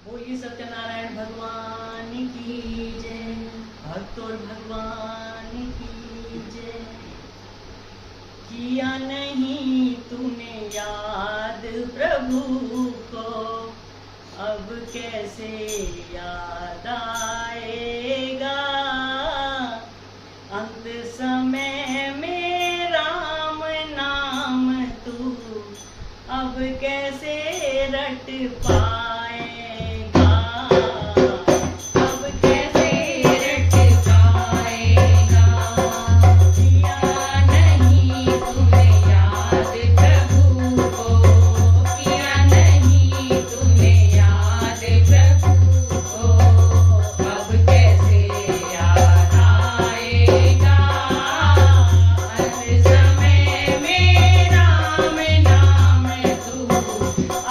बोलिए सत्यनारायण भगवान की जय। भक्तों भगवान की जय। किया नहीं तूने याद प्रभु को, अब कैसे याद आएगा। अंत समय में राम नाम तू अब कैसे रट पाएगा। अब कैसे रट पाएगा। किया नहीं तूने याद प्रभु को, किया नहीं तूने याद प्रभु को, अब कैसे याद आएगा। अंत समय में राम नाम तू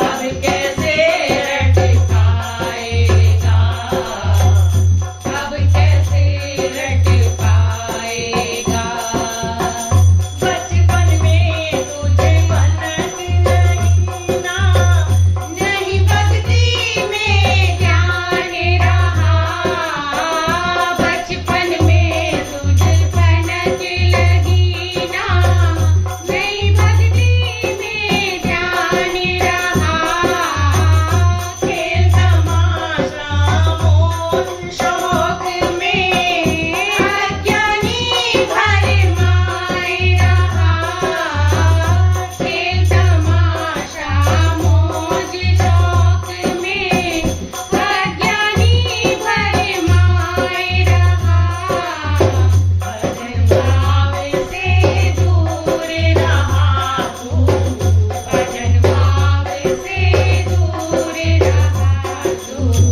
अब कैसे रट पाएगा। अब कैसे रट पाएगा। बचपन में तुझे मनत नहीं ना, नहीं भक्ति में ध्यान रहा। बचपन में तुझे भनक लगी ना, नहीं भक्ति में ध्यान रहा। खेल तमाशा मोह शौक में अज्ञानी भरमाए रहा। खेल तमाशा मोह शौक में अज्ञानी भरमाए रहा। भजन भाव से दूर रहा तू, भजन भाव से दूर रहा तू।